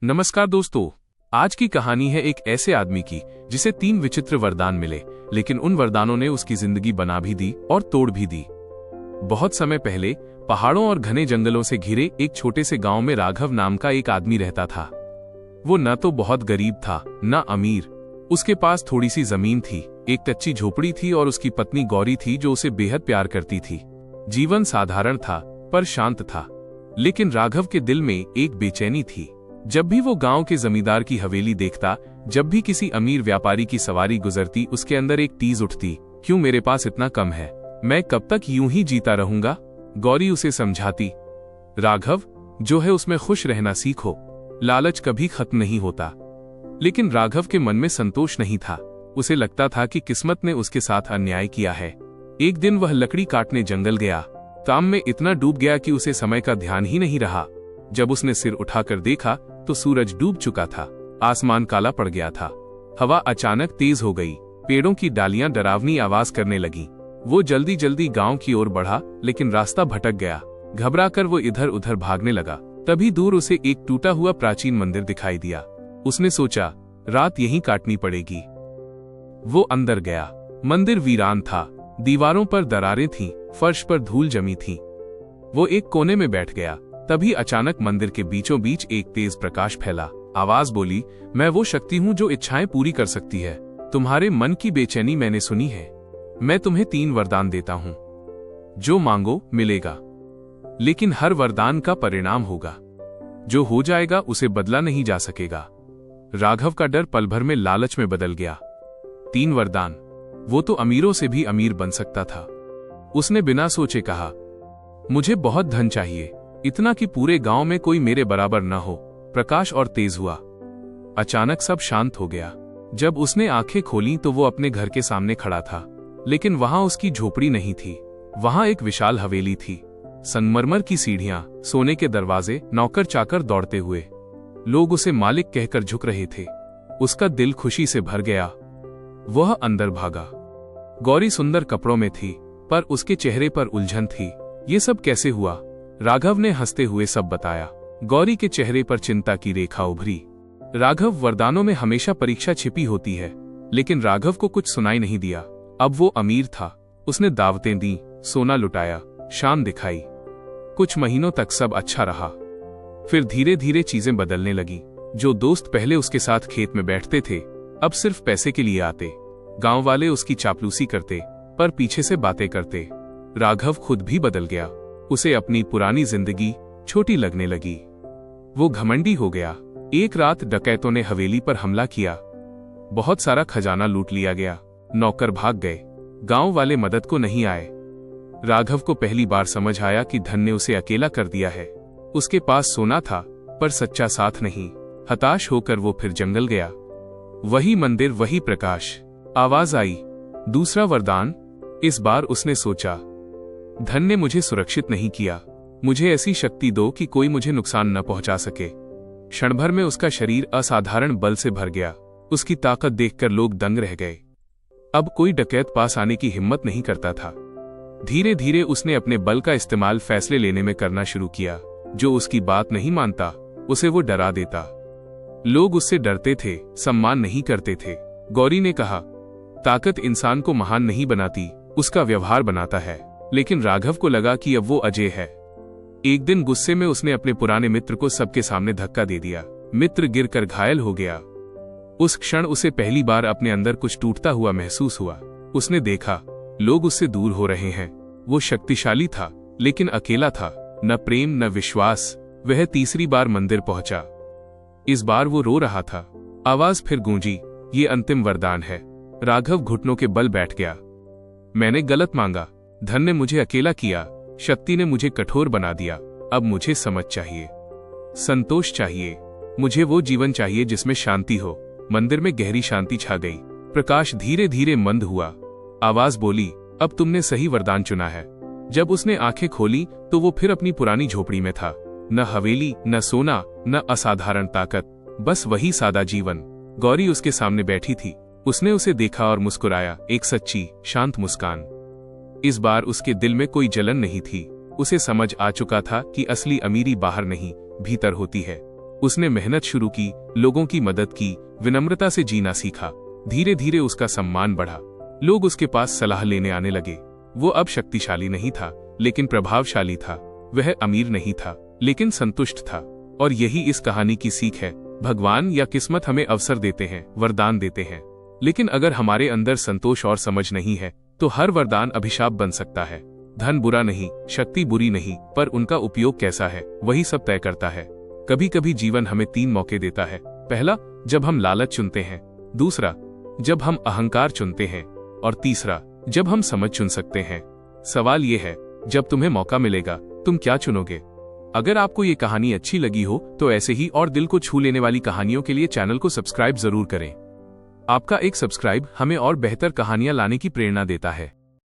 नमस्कार दोस्तों। आज की कहानी है एक ऐसे आदमी की जिसे 3 विचित्र वरदान मिले, लेकिन उन वरदानों ने उसकी जिंदगी बना भी दी और तोड़ भी दी। बहुत समय पहले पहाड़ों और घने जंगलों से घिरे एक छोटे से गांव में राघव नाम का एक आदमी रहता था। वो न तो बहुत गरीब था न अमीर। उसके पास थोड़ी सी जमीन थी, एक कच्ची झोपड़ी थी और उसकी पत्नी गौरी थी जो उसे बेहद प्यार करती थी। जीवन साधारण था पर शांत था। लेकिन राघव के दिल में एक बेचैनी थी। जब भी वो गांव के जमींदार की हवेली देखता, जब भी किसी अमीर व्यापारी की सवारी गुजरती, उसके अंदर एक टीज उठती, क्यों मेरे पास इतना कम है, मैं कब तक यूं ही जीता रहूंगा। गौरी उसे समझाती, राघव जो है उसमें खुश रहना सीखो, लालच कभी खत्म नहीं होता। लेकिन राघव के मन में संतोष नहीं था। उसे लगता था कि किस्मत ने उसके साथ अन्याय किया है। एक दिन वह लकड़ी काटने जंगल गया। काम में इतना डूब गया कि उसे समय का ध्यान ही नहीं रहा। जब उसने सिर उठाकर देखा तो सूरज डूब चुका था, आसमान काला पड़ गया था। हवा अचानक तेज हो गई, पेड़ों की डालियां डरावनी आवाज करने लगी। वो जल्दी जल्दी गांव की ओर बढ़ा, लेकिन रास्ता भटक गया। घबराकर वो इधर उधर भागने लगा। तभी दूर उसे एक टूटा हुआ प्राचीन मंदिर दिखाई दिया। उसने सोचा, रात यहीं काटनी पड़ेगी। वो अंदर गया। मंदिर वीरान था, दीवारों पर दरारें थीं, फर्श पर धूल जमी थी। वो एक कोने में बैठ गया। तभी अचानक मंदिर के बीचों बीच एक तेज प्रकाश फैला। आवाज बोली, मैं वो शक्ति हूं जो इच्छाएं पूरी कर सकती है। तुम्हारे मन की बेचैनी मैंने सुनी है। मैं तुम्हें 3 वरदान देता हूं, जो मांगो मिलेगा। लेकिन हर वरदान का परिणाम होगा। जो हो जाएगा उसे बदला नहीं जा सकेगा। राघव का डर पल भर में लालच में बदल गया। 3 वरदान, वो तो अमीरों से भी अमीर बन सकता था। उसने बिना सोचे कहा, मुझे बहुत धन चाहिए, इतना कि पूरे गांव में कोई मेरे बराबर न हो। प्रकाश और तेज हुआ। अचानक सब शांत हो गया। जब उसने आंखें खोली तो वो अपने घर के सामने खड़ा था। लेकिन वहां उसकी झोपड़ी नहीं थी। वहां एक विशाल हवेली थी, संगमरमर की सीढ़ियां, सोने के दरवाजे, नौकर चाकर दौड़ते हुए। लोग उसे मालिक कहकर झुक रहे थे। उसका दिल खुशी से भर गया। वह अंदर भागा। गौरी सुंदर कपड़ों में थी, पर उसके चेहरे पर उलझन थी। ये सब कैसे हुआ? राघव ने हंसते हुए सब बताया। गौरी के चेहरे पर चिंता की रेखा उभरी। राघव, वरदानों में हमेशा परीक्षा छिपी होती है। लेकिन राघव को कुछ सुनाई नहीं दिया। अब वो अमीर था। उसने दावतें दी, सोना लुटाया, शान दिखाई। कुछ महीनों तक सब अच्छा रहा। फिर धीरे धीरे चीजें बदलने लगी। जो दोस्त पहले उसके साथ खेत में बैठते थे, अब सिर्फ पैसे के लिए आते। गांव वाले उसकी चापलूसी करते, पर पीछे से बातें करते। राघव खुद भी बदल गया। उसे अपनी पुरानी जिंदगी छोटी लगने लगी। वो घमंडी हो गया। एक रात डकैतों ने हवेली पर हमला किया। बहुत सारा खजाना लूट लिया गया। नौकर भाग गए। गांव वाले मदद को नहीं आए। राघव को पहली बार समझ आया कि धन ने उसे अकेला कर दिया है। उसके पास सोना था, पर सच्चा साथ नहीं। हताश होकर वो फिर जंगल गया। वही मंदिर, वही प्रकाश। आवाज आई, दूसरा वरदान। इस बार उसने सोचा, धन ने मुझे सुरक्षित नहीं किया, मुझे ऐसी शक्ति दो कि कोई मुझे नुकसान न पहुंचा सके। क्षण भर में उसका शरीर असाधारण बल से भर गया। उसकी ताकत देखकर लोग दंग रह गए। अब कोई डकैत पास आने की हिम्मत नहीं करता था। धीरे धीरे उसने अपने बल का इस्तेमाल फैसले लेने में करना शुरू किया। जो उसकी बात नहीं मानता, उसे वो डरा देता। लोग उससे डरते थे, सम्मान नहीं करते थे। गौरी ने कहा, ताकत इंसान को महान नहीं बनाती, उसका व्यवहार बनाता है। लेकिन राघव को लगा कि अब वो अजय है। एक दिन गुस्से में उसने अपने पुराने मित्र को सबके सामने धक्का दे दिया। मित्र गिरकर घायल हो गया। उस क्षण उसे पहली बार अपने अंदर कुछ टूटता हुआ महसूस हुआ। उसने देखा, लोग उससे दूर हो रहे हैं। वो शक्तिशाली था, लेकिन अकेला था। न प्रेम न विश्वास। वह तीसरी बार मंदिर पहुंचा। इस बार वो रो रहा था। आवाज फिर गूंजी, ये अंतिम वरदान है। राघव घुटनों के बल बैठ गया। मैंने गलत मांगा। धन ने मुझे अकेला किया, शक्ति ने मुझे कठोर बना दिया। अब मुझे समझ चाहिए, संतोष चाहिए। मुझे वो जीवन चाहिए जिसमें शांति हो। मंदिर में गहरी शांति छा गई। प्रकाश धीरे धीरे मंद हुआ। आवाज बोली, अब तुमने सही वरदान चुना है। जब उसने आंखें खोली तो वो फिर अपनी पुरानी झोपड़ी में था। न हवेली, न सोना, न असाधारण ताकत, बस वही सादा जीवन। गौरी उसके सामने बैठी थी। उसने उसे देखा और मुस्कुराया, एक सच्ची, शांत मुस्कान। इस बार उसके दिल में कोई जलन नहीं थी। उसे समझ आ चुका था कि असली अमीरी बाहर नहीं, भीतर होती है। उसने मेहनत शुरू की, लोगों की मदद की, विनम्रता से जीना सीखा। धीरे धीरे उसका सम्मान बढ़ा। लोग उसके पास सलाह लेने आने लगे। वो अब शक्तिशाली नहीं था, लेकिन प्रभावशाली था। वह अमीर नहीं था, लेकिन संतुष्ट था। और यही इस कहानी की सीख है। भगवान या किस्मत हमें अवसर देते हैं, वरदान देते हैं, लेकिन अगर हमारे अंदर संतोष और समझ नहीं है तो हर वरदान अभिशाप बन सकता है। धन बुरा नहीं, शक्ति बुरी नहीं, पर उनका उपयोग कैसा है वही सब तय करता है। कभी कभी जीवन हमें 3 मौके देता है। पहला, जब हम लालच चुनते हैं। दूसरा, जब हम अहंकार चुनते हैं। और तीसरा, जब हम समझ चुन सकते हैं। सवाल यह है, जब तुम्हें मौका मिलेगा तुम क्या चुनोगे? अगर आपको ये कहानी अच्छी लगी हो तो ऐसे ही और दिल को छू लेने वाली कहानियों के लिए चैनल को सब्सक्राइब जरूर करें। आपका एक सब्सक्राइब हमें और बेहतर कहानियां लाने की प्रेरणा देता है।